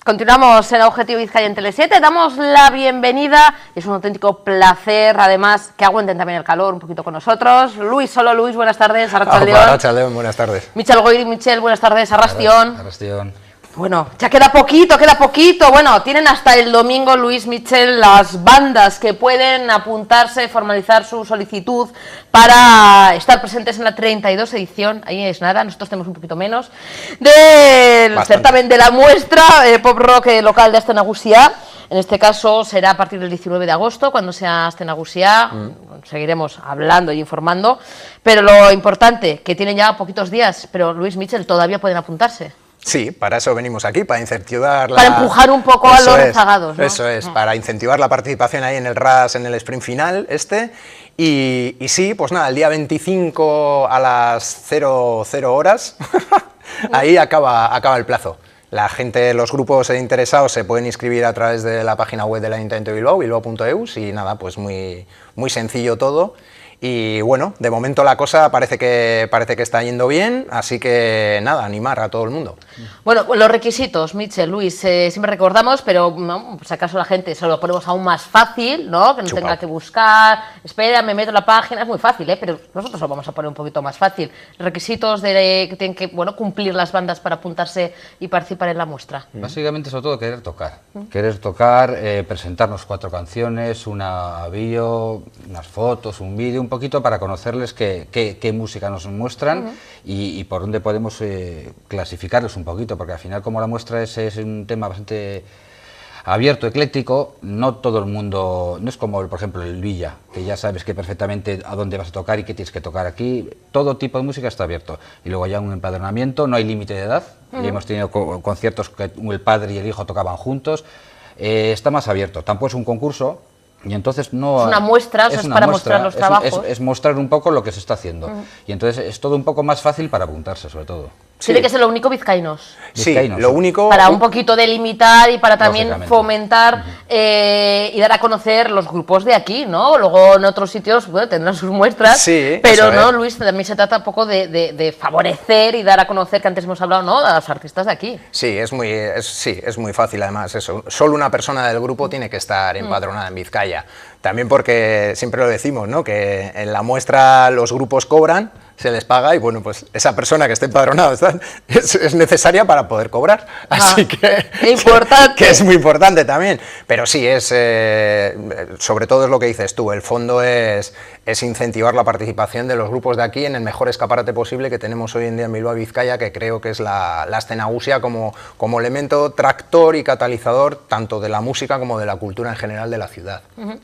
Continuamos en Objetivo Vizcaya en Tele7, damos la bienvenida, es un auténtico placer, además, que aguanten también el calor un poquito con nosotros. Luis, buenas tardes, Arratsaldeon, buenas tardes. Michel Goiri, buenas tardes, Arrastión. Bueno, ya queda poquito, bueno, tienen hasta el domingo, Luis, Michel, las bandas que pueden apuntarse, formalizar su solicitud para estar presentes en la 32 edición, ahí es nada, nosotros tenemos un poquito menos, del certamen de la muestra pop rock local de Aste Nagusia. En este caso será a partir del 19 de agosto, cuando sea Aste Nagusia, seguiremos hablando y informando, pero lo importante, que tienen ya poquitos días, pero Luis, Michel, todavía pueden apuntarse. Sí, para eso venimos aquí, para incentivar Para empujar un poco a los rezagados, ¿no? Eso es, para incentivar la participación ahí en el RAS, en el sprint final y sí, pues nada, el día 25 a las 00 horas, ahí acaba el plazo. La gente, los grupos interesados se pueden inscribir a través de la página web del Ayuntamiento de Bilbao, bilbao.eus, y nada, pues muy sencillo todo. Y bueno, de momento la cosa parece que está yendo bien, así que nada, animar a todo el mundo. Bueno, los requisitos, Michel, Luis, siempre recordamos, pero no, pues acaso la gente se lo ponemos aún más fácil, ¿no? Que no tenga que buscar, espera, me meto en la página, es muy fácil, pero nosotros lo vamos a poner un poquito más fácil. Requisitos que tienen que cumplir las bandas para apuntarse y participar en la muestra. Básicamente, sobre todo, querer tocar, presentarnos 4 canciones, una bio, unas fotos, un vídeo, un poquito para conocerles qué música nos muestran y por dónde podemos clasificarlos un poquito, porque al final, como la muestra es un tema bastante abierto, ecléctico, no todo el mundo, no es como por ejemplo el Villa, que ya sabes que perfectamente a dónde vas a tocar y qué tienes que tocar aquí. Todo tipo de música está abierto, y luego ya un empadronamiento, no hay límite de edad, y hemos tenido conciertos que el padre y el hijo tocaban juntos, está más abierto, tampoco es un concurso. Y entonces no es una muestra, es para mostrar los trabajos. Es mostrar un poco lo que se está haciendo. Y entonces es todo un poco más fácil para apuntarse, sobre todo. Tiene que ser lo único vizcaínos. Sí, lo único... Para un poquito delimitar y para también fomentar y dar a conocer los grupos de aquí, ¿no? Luego en otros sitios tendrán sus muestras, pero no, Luis, también se trata un poco de favorecer y dar a conocer, que antes hemos hablado, ¿no?, a los artistas de aquí. Sí, es muy fácil además eso. Solo una persona del grupo tiene que estar empadronada en Vizcaya. También porque siempre lo decimos, ¿no?, que en la muestra los grupos cobran, se les paga y bueno, pues esa persona que esté empadronada es necesaria para poder cobrar, así que es muy importante también, pero sí, sobre todo es lo que dices tú, el fondo es incentivar la participación de los grupos de aquí en el mejor escaparate posible que tenemos hoy en día en Bilbao y Vizcaya, que creo que es la Aste Nagusia como elemento tractor y catalizador tanto de la música como de la cultura en general de la ciudad.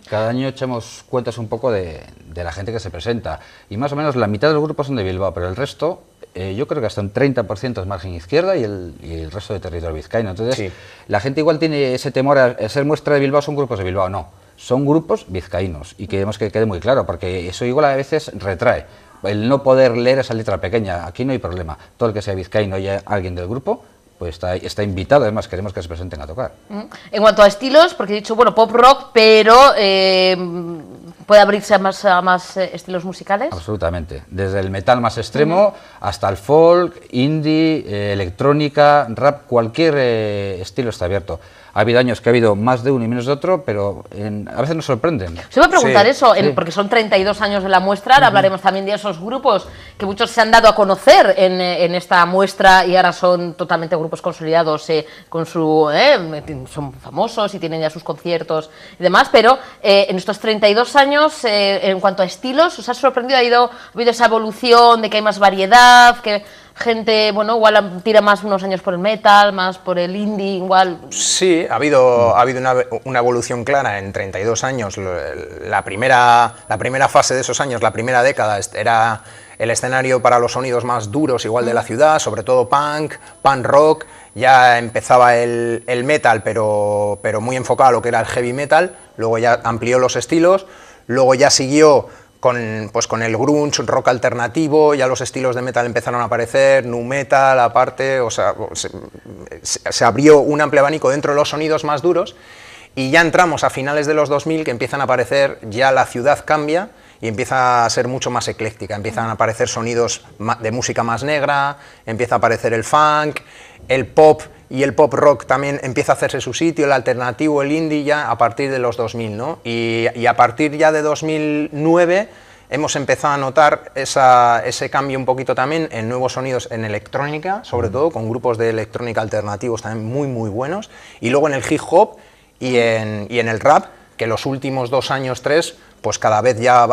Cada año echamos cuentas un poco de la gente que se presenta, y más o menos la mitad de los grupos son de Bilbao, pero el resto, yo creo que hasta un 30% es margen izquierda y el resto de territorio vizcaíno. Entonces, la gente igual tiene ese temor a ser muestra de Bilbao, son grupos de Bilbao, no, son grupos vizcaínos, y queremos que quede muy claro, porque eso igual a veces retrae. El no poder leer esa letra pequeña, aquí no hay problema, todo el que sea vizcaíno y alguien del grupo, pues está invitado, además queremos que se presenten a tocar. En cuanto a estilos, porque he dicho, pop rock, pero ¿puede abrirse a más estilos musicales? Absolutamente, desde el metal más extremo hasta el folk, indie, electrónica, rap, cualquier estilo está abierto. Ha habido años que ha habido más de uno y menos de otro, pero a veces nos sorprenden. Se va a preguntar eso, porque son 32 años de la muestra, ahora hablaremos también de esos grupos que muchos se han dado a conocer en esta muestra y ahora son totalmente grupos consolidados, son famosos y tienen ya sus conciertos y demás, pero en estos 32 años, en cuanto a estilos, ¿os ha sorprendido? ¿Ha habido esa evolución de que hay más variedad, que gente, igual tira más unos años por el metal, más por el indie, igual? Sí, ha habido una evolución clara en 32 años. La primera fase de esos años, la primera década, era el escenario para los sonidos más duros igual de la ciudad, sobre todo punk rock. Ya empezaba el metal, pero muy enfocado a lo que era el heavy metal. Luego ya amplió los estilos, luego ya siguió con el grunge, rock alternativo, ya los estilos de metal empezaron a aparecer, nu metal aparte, o sea, se abrió un amplio abanico dentro de los sonidos más duros, y ya entramos a finales de los 2000, que empiezan a aparecer, ya la ciudad cambia y empieza a ser mucho más ecléctica, empiezan a aparecer sonidos de música más negra, empieza a aparecer el funk, el pop y el pop rock también empieza a hacerse su sitio, el alternativo, el indie ya a partir de los 2000, ¿no? Y a partir ya de 2009 hemos empezado a notar ese cambio un poquito también en nuevos sonidos en electrónica, sobre todo con grupos de electrónica alternativos también muy buenos, y luego en el hip hop y en el rap, que los últimos 2 años, 3, pues cada vez ya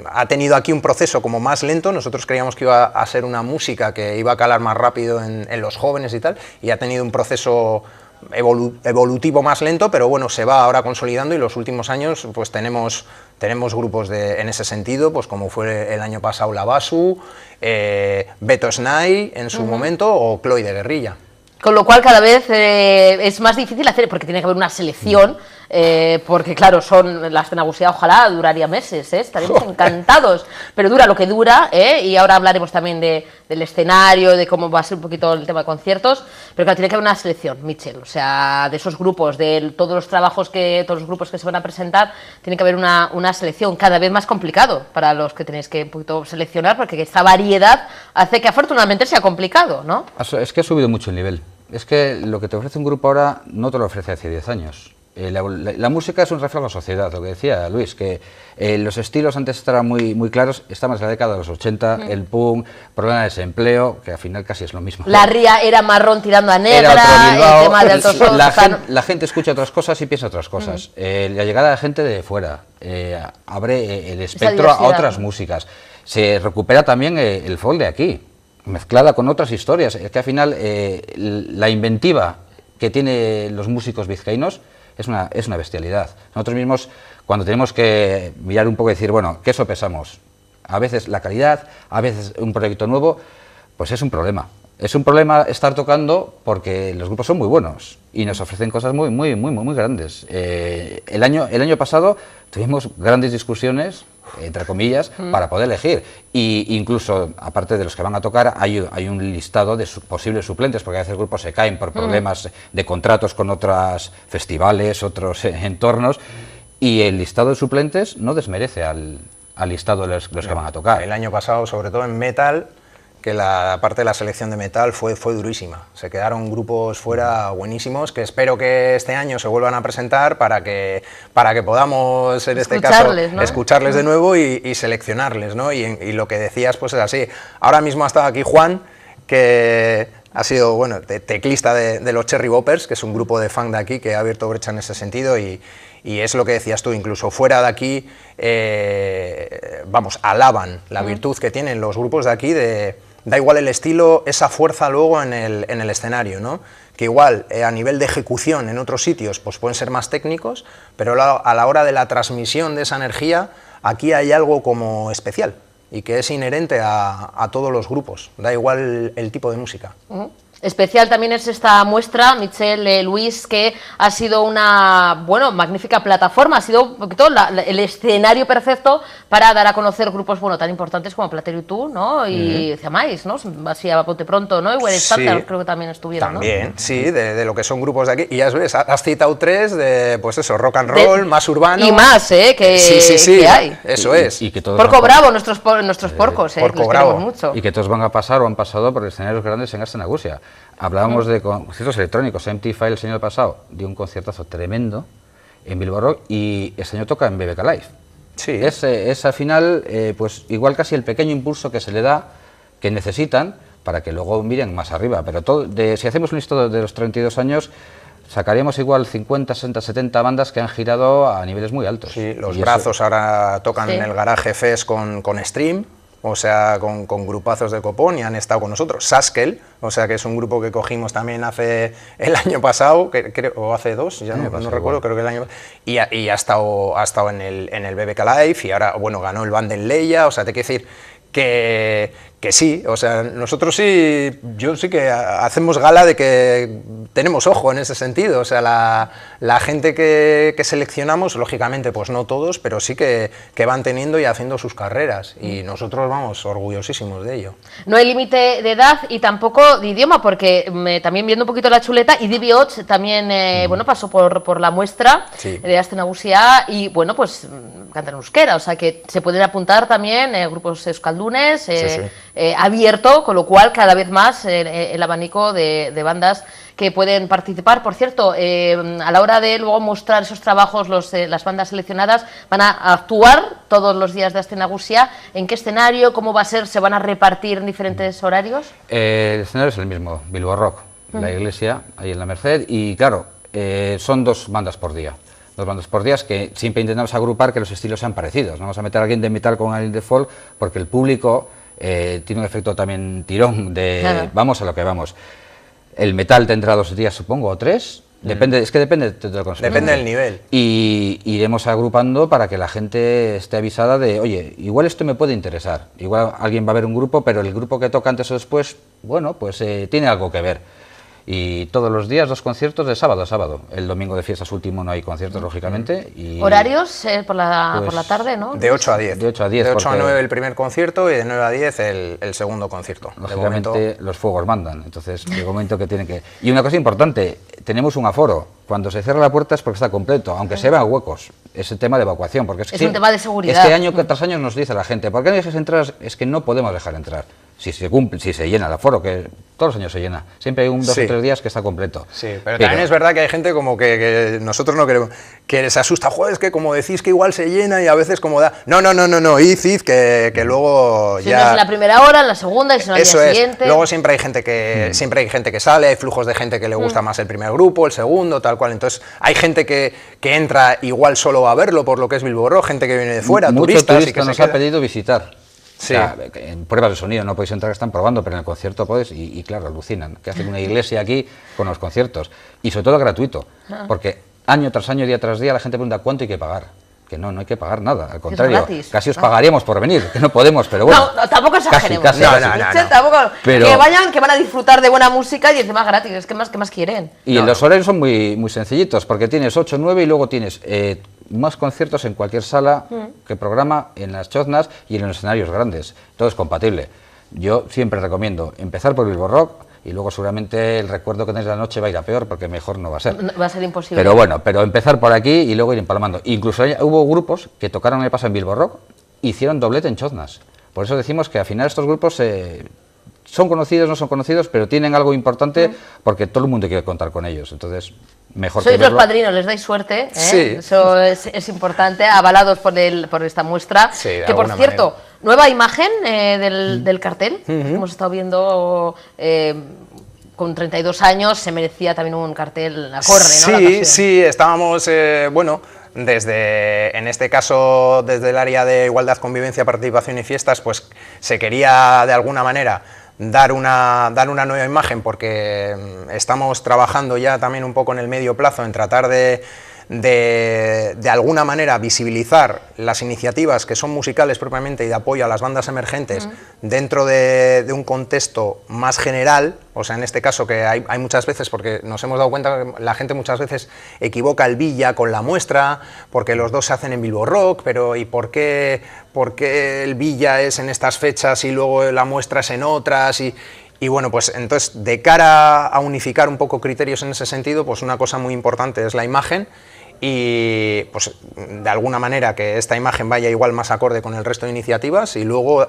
ha tenido aquí un proceso como más lento. Nosotros creíamos que iba a ser una música que iba a calar más rápido en los jóvenes y tal, y ha tenido un proceso evolutivo más lento, pero bueno, se va ahora consolidando, y los últimos años pues tenemos grupos en ese sentido, pues como fue el año pasado Labasu, Beto Snai en su momento, o Chloe de Guerrilla. Con lo cual cada vez es más difícil hacer, porque tiene que haber una selección, porque claro, son las Nagusia, ojalá duraría meses, estaríamos encantados, pero dura lo que dura, y ahora hablaremos también del escenario, de cómo va a ser un poquito el tema de conciertos, pero claro, tiene que haber una selección, Mitchell, o sea, de esos grupos, de todos los trabajos, todos los grupos que se van a presentar, tiene que haber una selección cada vez más complicado para los que tenéis que un poquito seleccionar, porque esta variedad hace que afortunadamente sea complicado, ¿no? Es que ha subido mucho el nivel. Es que lo que te ofrece un grupo ahora no te lo ofrece hace 10 años. La música es un reflejo de la sociedad, lo que decía Luis, que los estilos antes estaban muy claros, estamos en la década de los 80, el punk, problema de desempleo, que al final casi es lo mismo. La ría era marrón tirando a negra, el tema de altos la gente escucha otras cosas y piensa otras cosas. La llegada de gente de fuera abre el espectro a otras músicas. Se recupera también el folk de aquí, mezclada con otras historias. Es que al final la inventiva que tienen los músicos vizcaínos es una bestialidad. Nosotros mismos, cuando tenemos que mirar un poco y decir, bueno, ¿qué sopesamos? A veces la calidad, a veces un proyecto nuevo, pues es un problema. Es un problema estar tocando porque los grupos son muy buenos y nos ofrecen cosas muy grandes. El año pasado tuvimos grandes discusiones, entre comillas, para poder elegir. Y incluso, aparte de los que van a tocar, hay un listado de posibles suplentes, porque a veces grupos se caen por problemas de contratos con otros festivales, otros entornos, y el listado de suplentes no desmerece al listado de los que van a tocar. El año pasado, sobre todo en metal, que la parte de la selección de metal fue durísima. Se quedaron grupos fuera buenísimos, que espero que este año se vuelvan a presentar para que podamos, en este caso, ¿no?, escucharles de nuevo y seleccionarles, ¿no? Y lo que decías, pues es así. Ahora mismo ha estado aquí Juan, que ha sido, bueno, teclista de los Cherry Boppers, que es un grupo de funk de aquí que ha abierto brecha en ese sentido, y es lo que decías tú, incluso fuera de aquí, vamos, alaban la virtud que tienen los grupos de aquí da igual el estilo, esa fuerza luego en el escenario, ¿no? Que igual a nivel de ejecución en otros sitios pues pueden ser más técnicos, pero a la hora de la transmisión de esa energía, aquí hay algo como especial y que es inherente a todos los grupos, da igual el tipo de música. Especial también es esta muestra, Mitchell, Luis, que ha sido una, bueno, magnífica plataforma, ha sido un poquito el escenario perfecto para dar a conocer grupos, bueno, tan importantes como Platero y tú, ¿no? Y Ciamais, ¿no? Así a bote pronto, ¿no? Y Where Standard, creo que también estuvieron, también, ¿no? Sí, de lo que son grupos de aquí. Y ya ves, has citado 3 de, pues eso, rock and roll, más urbano. Y más, que hay. Eso es. Y que todos Porco Bravo, nuestros porcos, Porco los Bravo. queremos mucho. Y que todos van a pasar o han pasado por escenarios grandes en Gasteiz Nagusia. Hablábamos de conciertos electrónicos. Empty File el año pasado dio un conciertazo tremendo en Bilbao Rock y este año toca en BBK Live. Sí. Es al final, pues igual casi el pequeño impulso que se le da, que necesitan, para que luego miren más arriba. Pero si hacemos un listado de los 32 años, sacaríamos igual 50, 60, 70 bandas que han girado a niveles muy altos. Sí, los Brazos ahora tocan en el Garaje Fest con Stream, o sea, con grupazos de copón, y han estado con nosotros. Saskel, o sea, que es un grupo que cogimos también el año pasado, o hace 2, ya no recuerdo, creo que el año, y ha estado en el BBK Live, y ahora, bueno, ganó el Band en Leia, o sea, te quiero decir que que sí, o sea, nosotros sí, yo sí que hacemos gala de que tenemos ojo en ese sentido, o sea, la gente que seleccionamos, lógicamente, pues no todos, pero sí que van teniendo y haciendo sus carreras, y nosotros vamos orgullosísimos de ello. No hay límite de edad y tampoco de idioma, porque también viendo un poquito la chuleta, Idi Bihotz también, bueno, pasó por la muestra de Aste Nagusia y, bueno, pues canta en euskera, o sea que se pueden apuntar también grupos euskaldunes, abierto, con lo cual cada vez más el abanico de bandas que pueden participar. Por cierto, a la hora de luego mostrar esos trabajos, las bandas seleccionadas van a actuar todos los días de Aste Nagusia. ¿En qué escenario? ¿Cómo va a ser? ¿Se van a repartir en diferentes horarios? El escenario es el mismo, Bilbo Rock, la iglesia, ahí en la Merced, y claro, son 2 bandas por día. 2 bandas por día, que siempre intentamos agrupar que los estilos sean parecidos. No vamos a meter a alguien de metal con alguien de folk, porque el público tiene un efecto también tirón de vamos a lo que vamos. El metal tendrá 2 días, supongo, o 3. Depende, es que depende de lo que nos Depende del nivel. Y iremos agrupando para que la gente esté avisada de, oye, igual esto me puede interesar. Igual alguien va a ver un grupo, pero el grupo que toca antes o después, bueno, pues tiene algo que ver. Y todos los días 2 conciertos de sábado a sábado. El domingo de fiestas último no hay conciertos, lógicamente. Y ¿horarios? Por la tarde, ¿no? De 8 a 10. De 8 a 10. De 8 a 9 el primer concierto y de 9 a 10 el segundo concierto. Lógicamente los fuegos mandan, entonces de momento que tienen que... Y una cosa importante, tenemos un aforo. Cuando se cierra la puerta es porque está completo, aunque se vean huecos. Es el tema de evacuación, porque es un tema de seguridad. Es que año tras año nos dice la gente, ¿por qué no dejas entrar? Es que no podemos dejar entrar. Si se cumple, si se llena el aforo, que todos los años se llena. Siempre hay 2 o 3 días que está completo. Sí, pero también es verdad que hay gente como que nosotros no queremos, que se asusta, joder, es que como decís que igual se llena y a veces como da... No, id, que luego si ya... no es en la primera hora, en la segunda y si no al día siguiente... Luego siempre hay gente que sale, hay flujos de gente que le gusta más el primer grupo, el segundo, tal cual. Entonces hay gente que entra igual solo a verlo por lo que es Bilbo Rock, gente que viene de fuera, turistas y que nos ha pedido visitar. Sí. O sea, en pruebas de sonido no podéis entrar, están probando, pero en el concierto podéis, y claro, alucinan, que hacen una iglesia aquí con los conciertos, y sobre todo gratuito, porque año tras año, día tras día, la gente pregunta cuánto hay que pagar. Que no hay que pagar nada, al contrario, casi os pagaríamos por venir, que no podemos, pero bueno. No, tampoco exageremos. Casi. Tampoco, pero, que vayan, que van a disfrutar de buena música y encima gratis, es que más quieren. Y los horarios son muy sencillitos, porque tienes 8, 9 y luego tienes más conciertos en cualquier sala que programa, en las choznas y en los escenarios grandes. Todo es compatible. Yo siempre recomiendo empezar por Bilbo Rock, y luego seguramente el recuerdo que tenéis de la noche va a ir a peor, porque mejor no va a ser. No, va a ser imposible. Pero bueno, empezar por aquí y luego ir empalmando. Incluso hubo grupos que tocaron el paso en Bilbo Rock, hicieron doblete en choznas. Por eso decimos que al final estos grupos son conocidos, no son conocidos, pero tienen algo importante porque todo el mundo quiere contar con ellos. Entonces, mejor sois que los padrinos, les dais suerte, ¿eh? Sí. Eso es importante, avalados por esta muestra. Sí, de que por cierto, manera. Nueva imagen del cartel, hemos estado viendo con 32 años, se merecía también un cartel acorde, ¿no? Sí, estábamos, bueno, en este caso, desde el área de igualdad, convivencia, participación y fiestas, pues se quería de alguna manera dar una nueva imagen, porque estamos trabajando ya también un poco en el medio plazo en tratar de alguna manera visibilizar las iniciativas que son musicales propiamente y de apoyo a las bandas emergentes dentro de un contexto más general. O sea, en este caso que hay muchas veces, porque nos hemos dado cuenta que la gente muchas veces equivoca el Villa con la muestra, porque los dos se hacen en Bilbo Rock, pero ¿y por qué el Villa es en estas fechas y luego la muestra es en otras? Y bueno, pues entonces, de cara a unificar un poco criterios en ese sentido, pues una cosa muy importante es la imagen, y pues de alguna manera que esta imagen vaya igual más acorde con el resto de iniciativas, y luego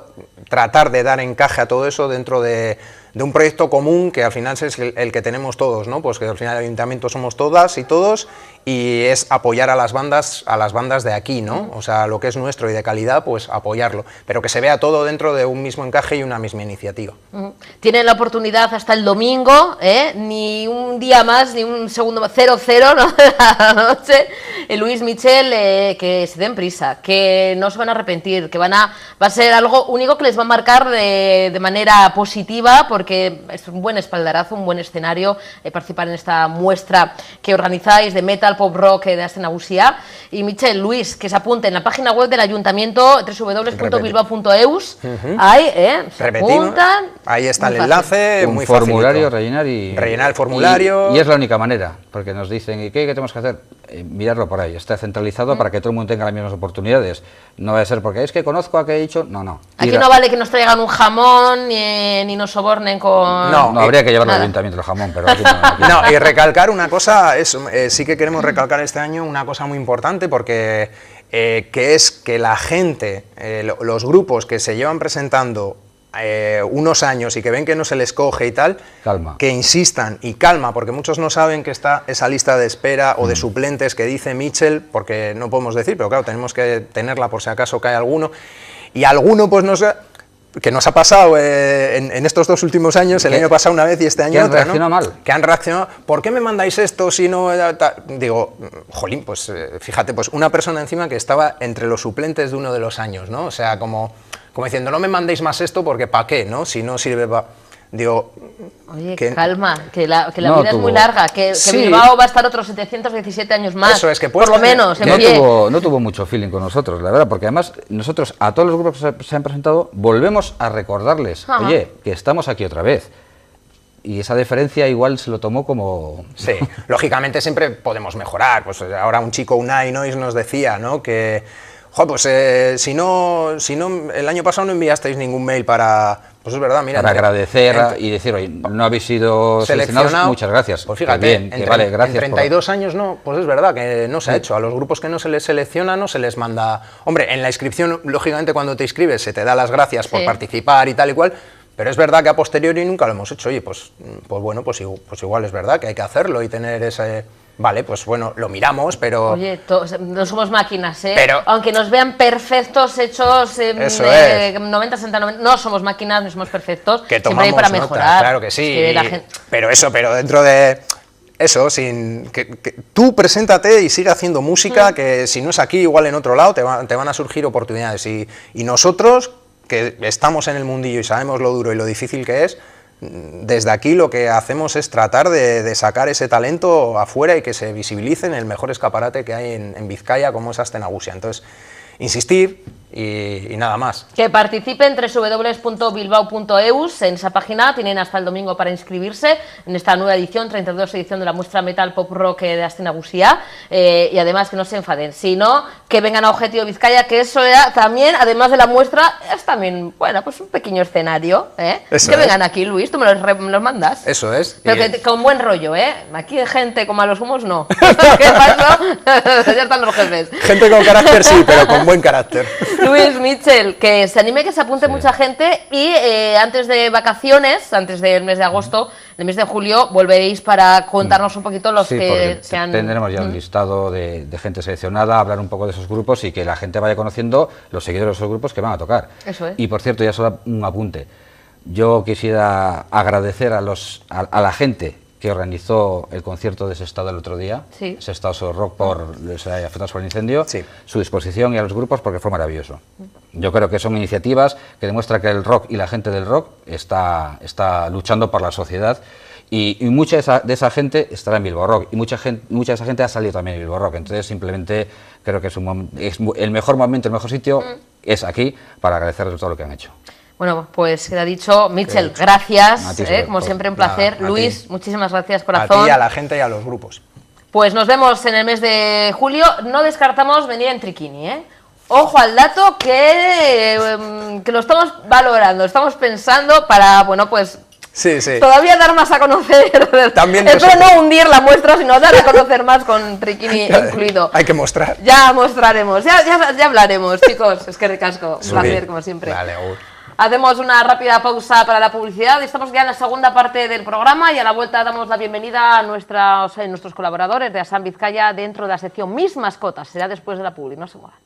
tratar de dar encaje a todo eso dentro de un proyecto común que al final es el que tenemos todos, ¿no? Pues que al final el ayuntamiento somos todas y todos, y es apoyar a las bandas de aquí, ¿no? O sea, lo que es nuestro y de calidad, pues apoyarlo, pero que se vea todo dentro de un mismo encaje y una misma iniciativa. Tienen la oportunidad hasta el domingo, ni un día más, ni un segundo más, 0-0, ¿no? De la noche. Luis Michel, que se den prisa, que no se van a arrepentir, que va a ser algo único que les va a marcar de manera positiva, porque porque es un buen espaldarazo, un buen escenario participar en esta muestra que organizáis de metal, pop rock de Aste Nagusia. Y Mitchell, Luis, que se apunte en la página web del ayuntamiento www.bilbao.eus. Ahí, se apuntan. Ahí está el enlace, un muy formulario, facilito. rellenar el formulario. Y es la única manera, porque nos dicen, ¿y qué tenemos que hacer? Mirarlo por ahí, está centralizado para que todo el mundo tenga las mismas oportunidades. No va a ser porque es que conozco a que he dicho, no. Aquí no vale que nos traigan un jamón ni nos sobornen con... No, habría que llevarlo al ayuntamiento el jamón, pero aquí no. No, y recalcar una cosa, sí que queremos recalcar este año una cosa muy importante, porque que es que la gente, los grupos que se llevan presentando unos años y que ven que no se les coge y tal, calma, que insistan y calma, porque muchos no saben que está esa lista de espera o de suplentes que dice Mitchell, porque no podemos decir, pero claro, tenemos que tenerla por si acaso cae alguno, y alguno pues que nos ha pasado en estos 2 últimos años, el año pasado una vez y este año otra, ¿no? Mal. Que han reaccionado, ¿por qué me mandáis esto si no...? Digo, jolín, pues fíjate, pues una persona encima que estaba entre los suplentes de uno de los años, ¿no? O sea, como diciendo, no me mandéis más esto porque ¿para qué, no? Si no sirve para... Digo... Oye, calma, que la vida es muy larga, que sí. Bilbao va a estar otros 717 años más, eso es, que por lo menos, en pie. No tuvo mucho feeling con nosotros, la verdad, porque además nosotros, a todos los grupos que se han presentado, volvemos a recordarles, oye, que estamos aquí otra vez. Y esa deferencia igual se lo tomó como... Sí, lógicamente siempre podemos mejorar, pues ahora un chico, Unai Nois, nos decía, ¿no?, que... pues si no, el año pasado no enviasteis ningún mail para... Pues es verdad, mira... Para agradecer y decir, oye, no habéis sido seleccionados, muchas gracias. Pues fíjate, bien, que vale, gracias en 32 años no, pues es verdad que no se ha hecho. A los grupos que no se les selecciona no se les manda... Hombre, en la inscripción, lógicamente cuando te inscribes se te da las gracias por participar y tal y cual, pero es verdad que a posteriori nunca lo hemos hecho. Oye, pues bueno, pues igual es verdad que hay que hacerlo y tener ese... Vale, pues bueno, lo miramos, pero... Oye, no somos máquinas, ¿eh? Pero, aunque nos vean perfectos, hechos 90, 60, 90, no somos máquinas, no somos perfectos, que siempre hay para mejorar. Claro que sí, que la gente... pero dentro de... Eso, que tú preséntate y sigue haciendo música, que si no es aquí, igual en otro lado, te van a surgir oportunidades. Y nosotros, que estamos en el mundillo y sabemos lo duro y lo difícil que es, desde aquí lo que hacemos es tratar de sacar ese talento afuera y que se visibilice en el mejor escaparate que hay en Vizcaya, como es Aste Nagusia. Entonces, insistir y nada más. Que participen www.bilbao.eus, en esa página tienen hasta el domingo para inscribirse en esta nueva edición, 32 edición de la muestra Metal Pop Rock de Aste Nagusia, y además que no se enfaden, sino que vengan a Objetivo Vizcaya, que eso era también, además de la muestra, es también, bueno, pues un pequeño escenario, que vengan aquí, Luis, tú me los mandas. Eso es. Pero que con buen rollo, aquí gente como a los humos no. ¿Qué pasó? Ya están los jefes. Gente con carácter sí, pero con buen carácter. Luis, Mitchell, que se anime, que se apunte mucha gente y antes de vacaciones, antes del mes de agosto, el mes de julio, volveréis para contarnos un poquito los que se han... Tendremos ya un listado de gente seleccionada, hablar un poco de esos grupos y que la gente vaya conociendo los seguidores de esos grupos que van a tocar. Eso es. Y por cierto, ya solo un apunte. Yo quisiera agradecer a la gente que organizó el concierto de Sestao el otro día, Sestao Rock por los afectados por el incendio, su disposición y a los grupos, porque fue maravilloso. Yo creo que son iniciativas que demuestran que el rock y la gente del rock está luchando por la sociedad, y mucha de esa gente estará en Bilbao Rock, y mucha de esa gente ha salido también en Bilbao Rock. Entonces simplemente creo que es el mejor momento, el mejor sitio es aquí, para agradecerles todo lo que han hecho. Bueno, pues queda dicho. Mitchell, gracias, como siempre un placer. Luis, muchísimas gracias, corazón. A ti, a la gente y a los grupos. Pues nos vemos en el mes de julio. No descartamos venir en Triquini, Ojo al dato que lo estamos valorando, estamos pensando para, bueno, pues... Sí. Todavía dar más a conocer. También espero no hundir la muestra, sino dar a conocer más con Triquini incluido. Hay que mostrar. Ya mostraremos, ya hablaremos, chicos. Es que recasco. Un placer, como siempre. Vale, hacemos una rápida pausa para la publicidad. Estamos ya en la segunda parte del programa y a la vuelta damos la bienvenida a nuestros colaboradores de Asam Vizcaya dentro de la sección Mis Mascotas. Será después de la publi, no se muevan.